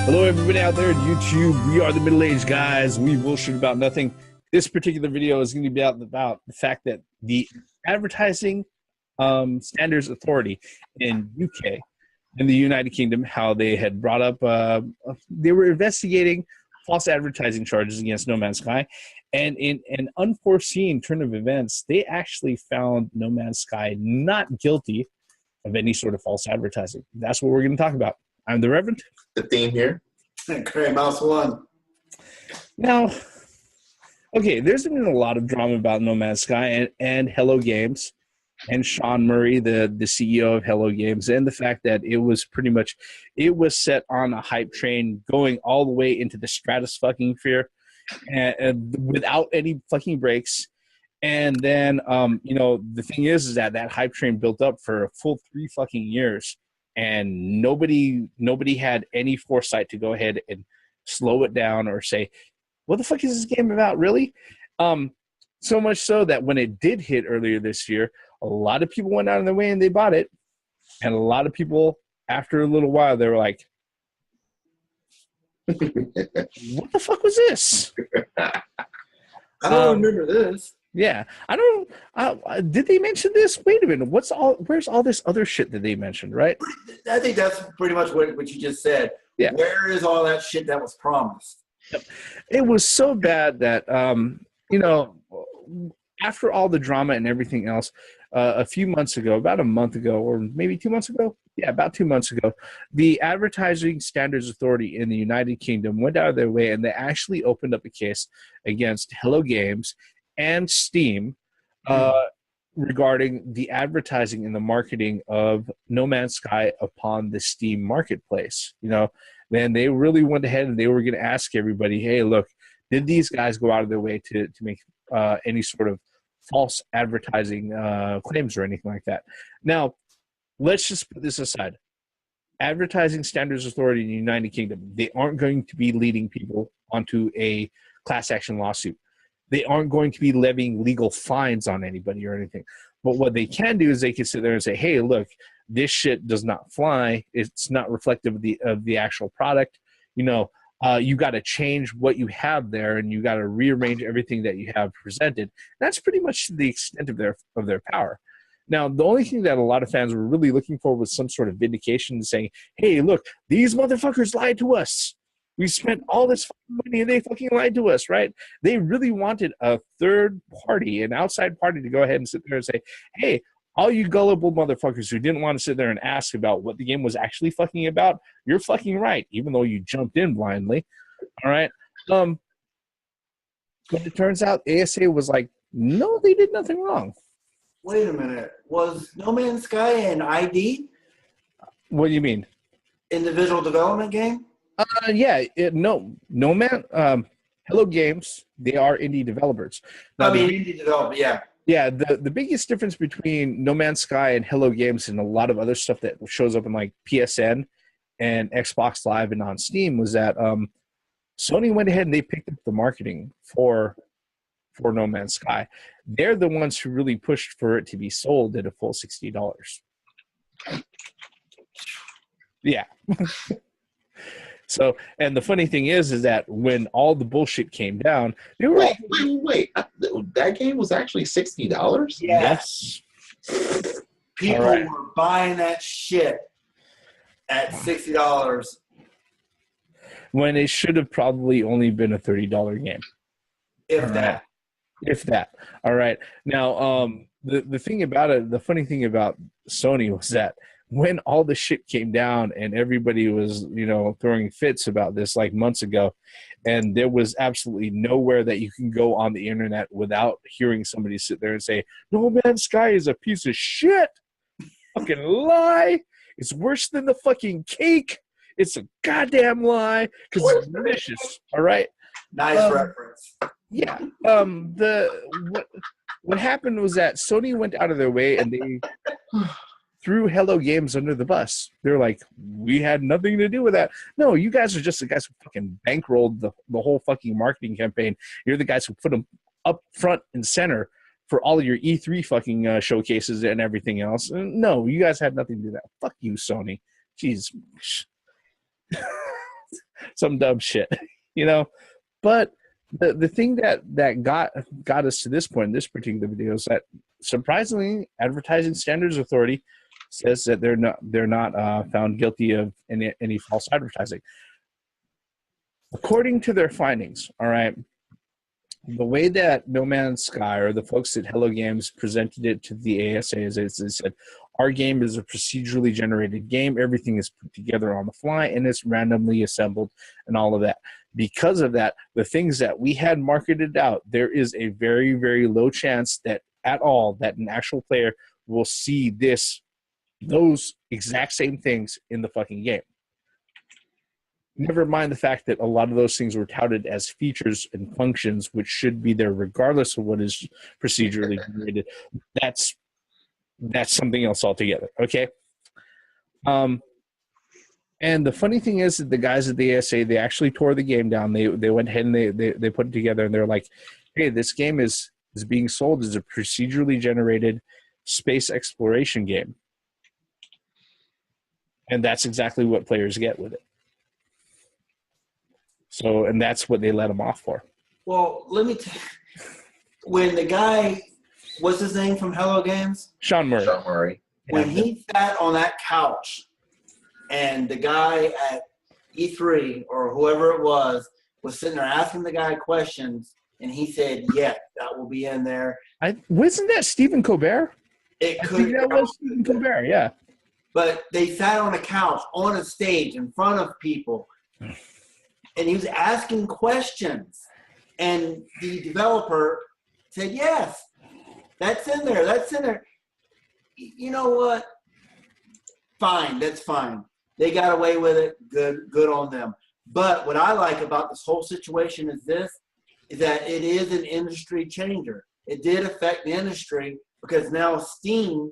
Hello, everybody out there on YouTube. We are the middle-aged guys. We bullshit about nothing. This particular video is going to be about the fact that the Advertising Standards Authority in UK, in the United Kingdom, how they had brought up, they were investigating false advertising charges against No Man's Sky. And in an unforeseen turn of events, they actually found No Man's Sky not guilty of any sort of false advertising. That's what we're going to talk about. I'm the Reverend. The theme here. Great, Mouse One. Now, okay, there's been a lot of drama about No Man's Sky and Hello Games and Sean Murray, the CEO of Hello Games, and the fact that it was set on a hype train going all the way into the stratosphere and without any fucking breaks. And then, the thing is that hype train built up for a full 3 fucking years. And nobody had any foresight to go ahead and slow it down or say, what the fuck is this game about, really? So much so that when it did hit earlier this year, a lot of people went out of their way and they bought it. And a lot of people, after a little while, they were like, what the fuck was this? I don't remember this. Yeah, I don't. Did they mention this? Wait a minute. Where's all this other shit that they mentioned? Right. I think that's pretty much what you just said. Yeah. Where is all that shit that was promised? Yep. It was so bad that after all the drama and everything else, a few months ago, about a month ago, or maybe 2 months ago. Yeah, about 2 months ago, the Advertising Standards Authority in the United Kingdom went out of their way and they actually opened up a case against Hello Games and Steam regarding the advertising and the marketing of No Man's Sky upon the Steam marketplace. Then they really went ahead and they were going to ask everybody, hey, look, did these guys go out of their way to make any sort of false advertising claims or anything like that? Now, let's just put this aside. Advertising Standards Authority in the United Kingdom, they aren't going to be leading people onto a class action lawsuit. They aren't going to be levying legal fines on anybody or anything. But what they can do is they can sit there and say, hey, look, this shit does not fly. It's not reflective of the actual product. You got to change what you have there, and you got to rearrange everything that you have presented. That's pretty much the extent of their power. Now, the only thing that a lot of fans were really looking for was some sort of vindication, saying, hey, look, these motherfuckers lied to us. We spent all this money and they fucking lied to us, right? They really wanted a third party, an outside party, to go ahead and sit there and say, hey, all you gullible motherfuckers who didn't want to sit there and ask about what the game was actually fucking about, you're fucking right, even though you jumped in blindly. All right? But it turns out ASA was like, no, they did nothing wrong. Wait a minute. Was No Man's Sky an ID? What do you mean? Individual development game? Hello Games, they are indie developers. Now, Indie development, yeah. Yeah, the biggest difference between No Man's Sky and Hello Games and a lot of other stuff that shows up in like PSN and Xbox Live and on Steam was that Sony went ahead and they picked up the marketing for No Man's Sky. They're the ones who really pushed for it to be sold at a full $60. Yeah. So, and the funny thing is that when all the bullshit came down, they were wait. That game was actually $60? Yes. People were buying that shit at $60. When it should have probably only been a $30 game. If that. All right. Now, the thing about it, the funny thing about Sony was that when all the shit came down and everybody was, throwing fits about this like months ago, and there was absolutely nowhere that you can go on the internet without hearing somebody sit there and say, No Man's Sky is a piece of shit. Fucking lie. It's worse than the fucking cake. It's a goddamn lie because it's delicious. All right. Nice reference. Yeah. What happened was that Sony went out of their way and they threw Hello Games under the bus. They're like, we had nothing to do with that. No, you guys are just the guys who fucking bankrolled the whole fucking marketing campaign. You're the guys who put them up front and center for all of your E3 fucking showcases and everything else. No, you guys had nothing to do with that. Fuck you, Sony. Jeez. some dumb shit, you know. But the thing that got us to this point in this particular video is that surprisingly, Advertising Standards Authority says that they're not found guilty of any false advertising. According to their findings, all right, the way that No Man's Sky or the folks at Hello Games presented it to the ASA is they said, our game is a procedurally generated game. Everything is put together on the fly, and it's randomly assembled and all of that. Because of that, the things that we had marketed out, there is a very, very low chance that at all that an actual player will see those exact same things in the fucking game. Never mind the fact that a lot of those things were touted as features and functions, which should be there regardless of what is procedurally generated. That's something else altogether. Okay. And the funny thing is that the guys at the ASA, they actually tore the game down. They went ahead and they put it together, and they're like, hey, this game is being sold as a procedurally generated space exploration game. And that's exactly what players get with it. So, and that's what they let them off for. Well, let me tell you, when the guy, what's his name from Hello Games? Sean Murray. Sean Murray. When he sat on that couch and the guy at E3 or whoever it was sitting there asking the guy questions, and he said, yeah, that will be in there. Wasn't that Stephen Colbert? It I could think that was Stephen Colbert, yeah. But they sat on a couch, on a stage, in front of people, and he was asking questions. And the developer said, yes, that's in there, that's in there. You know what? Fine, that's fine. They got away with it. Good on them. But what I like about this whole situation is that it is an industry changer. It did affect the industry because now Steam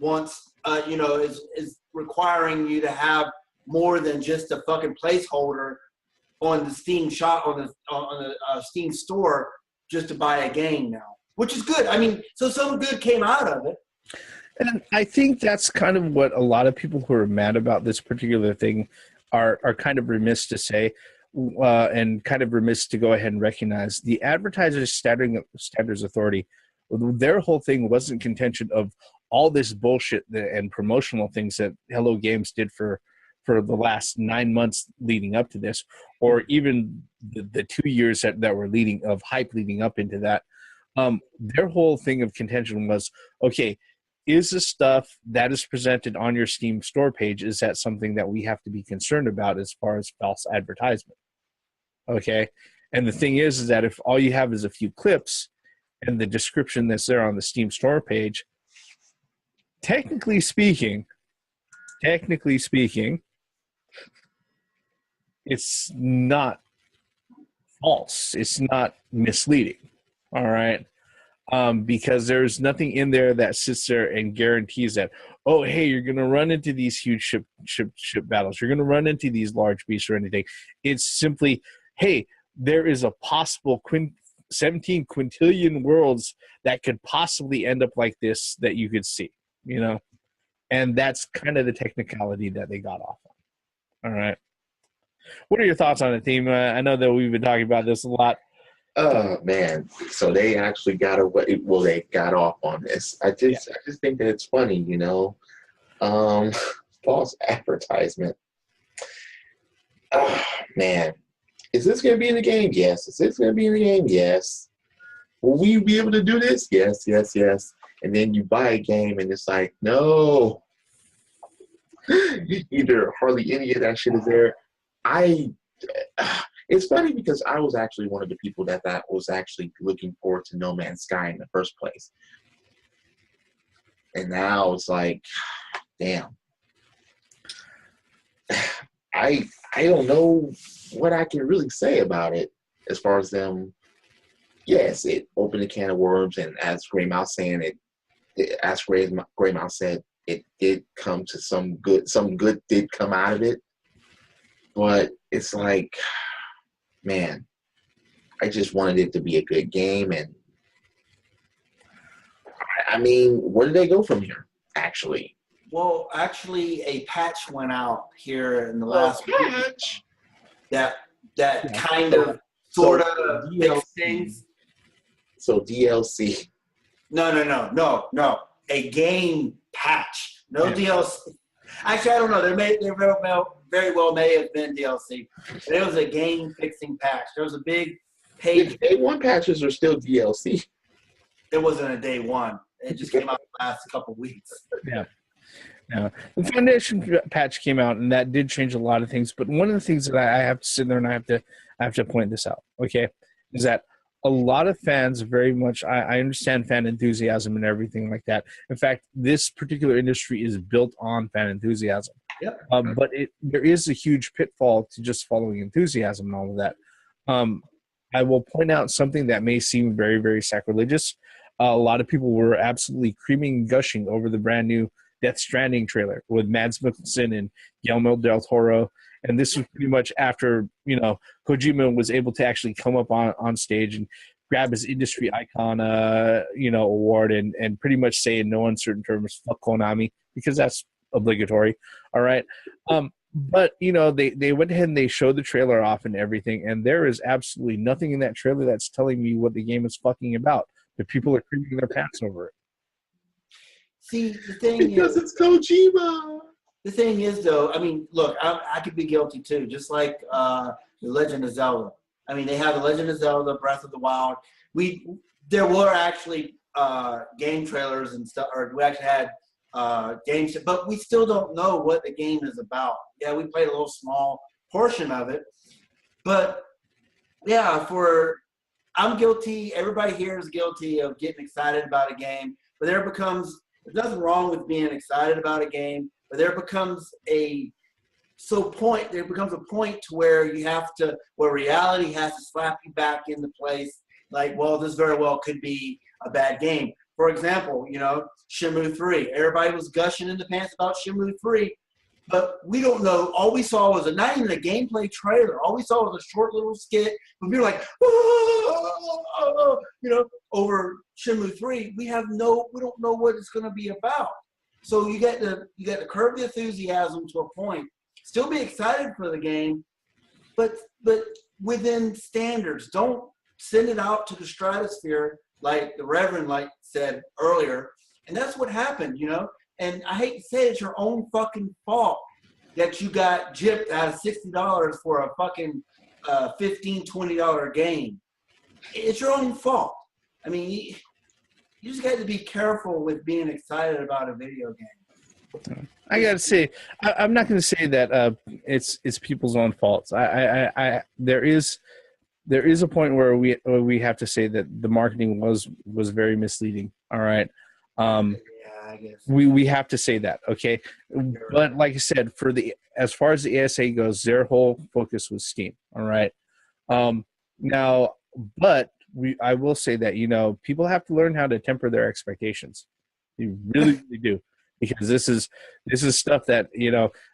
wants, is requiring you to have more than just a fucking placeholder on the Steam shop, on the Steam store just to buy a game now, which is good. I mean, so some good came out of it. And I think that's kind of what a lot of people who are mad about this particular thing are kind of remiss to say, and kind of remiss to go ahead and recognize. The Advertisers Standards Authority, their whole thing wasn't contention of all this bullshit and promotional things that Hello Games did for the last 9 months leading up to this, or even the 2 years that were of hype leading up into that. Their whole thing of contention was, okay, is the stuff that is presented on your Steam store page, is that something that we have to be concerned about as far as false advertisement? Okay. And the thing is that if all you have is a few clips and the description that's there on the Steam store page, technically speaking, it's not false. It's not misleading. All right. Because there's nothing in there that sits there and guarantees that, oh, hey, you're going to run into these huge ship battles. You're going to run into these large beasts or anything. It's simply, hey, there is a possible 17 quintillion worlds that could possibly end up like this that you could see, you know? And that's kind of the technicality that they got off on. All right. What are your thoughts on it, team? I know that we've been talking about this a lot. Oh man! So they actually got away. Well, they got off on this. I just think that it's funny, you know. False advertisement. Oh man, is this going to be in the game? Yes. Is this going to be in the game? Yes. Will we be able to do this? Yes, yes, yes. And then you buy a game, and it's like, no. Either hardly any of that shit is there. It's funny because I was actually one of the people that was actually looking forward to No Man's Sky in the first place. And now it's like, damn. I don't know what I can really say about it as far as them. Yes, it opened a can of worms, and as Grey Mouse said, it did come to some good. Some good did come out of it. But it's like, man, I just wanted it to be a good game. And I mean, where did they go from here, actually? Well, actually, a patch went out here in the last week. that Yeah. kind of sort of fix DLC. things. So DLC. No. A game patch. No Yeah. DLC. Actually, I don't know. There very well may have been DLC. But it was a game fixing patch. There was a big page. Day one patches are still DLC. It wasn't a day one. It just came out the last couple weeks. Yeah. Yeah. The Foundation patch came out, and that did change a lot of things. But one of the things that I have to sit there and I have to point this out, okay, is that a lot of fans very much, I understand fan enthusiasm and everything like that. In fact, this particular industry is built on fan enthusiasm. Yep. But there is a huge pitfall to just following enthusiasm and all of that. I will point out something that may seem very, very sacrilegious. A lot of people were absolutely creaming and gushing over the brand new Death Stranding trailer with Mads Mikkelsen and Guillermo del Toro. And this was pretty much after, Kojima was able to actually come up on stage and grab his industry icon, award and pretty much say in no uncertain terms, fuck Konami, because that's obligatory. All right. But, they went ahead and they showed the trailer off and everything. And there is absolutely nothing in that trailer that's telling me what the game is fucking about. But people are creaming their pants over it. See, the thing Because it's Kojima. The thing is, though, I mean, look, I could be guilty too, just like The Legend of Zelda. I mean, they have The Legend of Zelda, Breath of the Wild. There were actually game trailers and stuff, or we actually had games, but we still don't know what the game is about. Yeah, we played a little small portion of it, but yeah, I'm guilty. Everybody here is guilty of getting excited about a game, but there's nothing wrong with being excited about a game. But there becomes a point to where where reality has to slap you back into place. Like, well, this very well could be a bad game. For example, Shenmue 3. Everybody was gushing in the pants about Shenmue 3, but we don't know. All we saw was not even a gameplay trailer. All we saw was a short little skit. But we were like, over Shenmue 3. We don't know what it's going to be about. So you got to curb the enthusiasm to a point. Still be excited for the game, but within standards. Don't send it out to the stratosphere like the Reverend said earlier. And that's what happened, And I hate to say it's your own fucking fault that you got gypped out of $60 for a fucking $15, $20 game. It's your own fault. I mean, you just got to be careful with being excited about a video game. I gotta say, I'm not going to say that it's people's own faults. There is a point where we have to say that the marketing was very misleading. All right. Yeah, I guess we have to say that, okay? But like I said, as far as the ASA goes, their whole focus was Steam. All right. I will say that people have to learn how to temper their expectations. They really, really do, because this is stuff that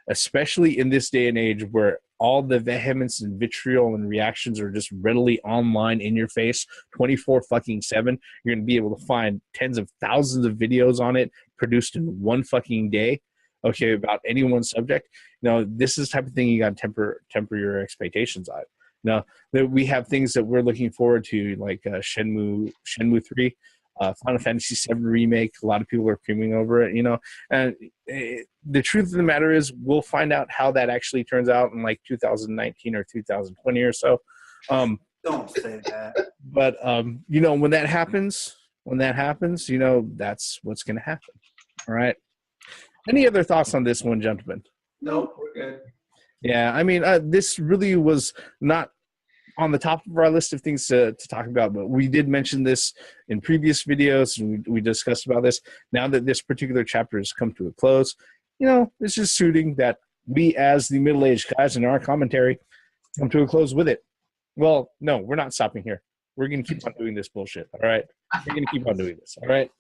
especially in this day and age where all the vehemence and vitriol and reactions are just readily online in your face 24/7. You're going to be able to find tens of thousands of videos on it produced in one fucking day, okay, about any one subject. This is the type of thing you got to temper your expectations on. Now, we have things that we're looking forward to, like Shenmue 3, Final Fantasy VII Remake. A lot of people are creaming over it, And the truth of the matter is, we'll find out how that actually turns out in like 2019 or 2020 or so. don't say that. But when that happens, that's what's going to happen. All right. Any other thoughts on this one, gentlemen? Nope, we're good. Yeah, I mean, this really was not on the top of our list of things to talk about, but we did mention this in previous videos, and we discussed about this. Now that this particular chapter has come to a close, it's just suiting that we, as the middle-aged guys in our commentary, come to a close with it. Well, no, we're not stopping here. We're going to keep on doing this bullshit, all right? We're going to keep on doing this, all right?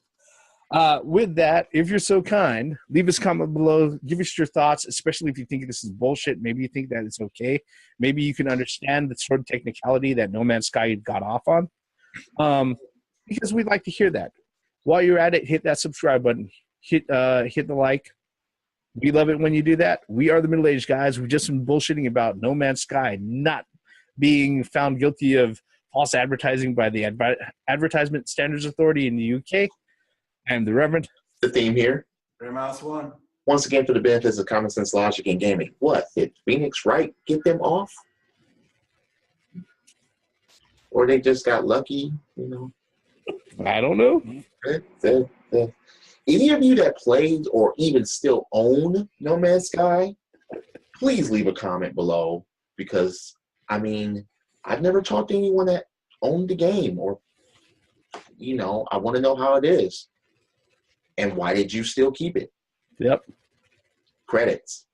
With that, if you're so kind, leave us a comment below. Give us your thoughts, especially if you think this is bullshit. Maybe you think that it's okay. Maybe you can understand the sort of technicality that No Man's Sky got off on. Because we'd like to hear that. While you're at it, hit that subscribe button. Hit the like. We love it when you do that. We are the middle-aged guys. We've just been bullshitting about No Man's Sky not being found guilty of false advertising by the Advertisement Standards Authority in the UK. I'm the Reverend. The theme here. Mouse one. Once again, for the benefits of common sense, logic, and gaming. What? Did Phoenix Wright get them off? Or they just got lucky, you know? I don't know. Any of you that played or even still own No Man's Sky, please leave a comment below, because, I mean, I've never talked to anyone that owned the game, or, you know, I want to know how it is. And why did you still keep it? Yep. Credits.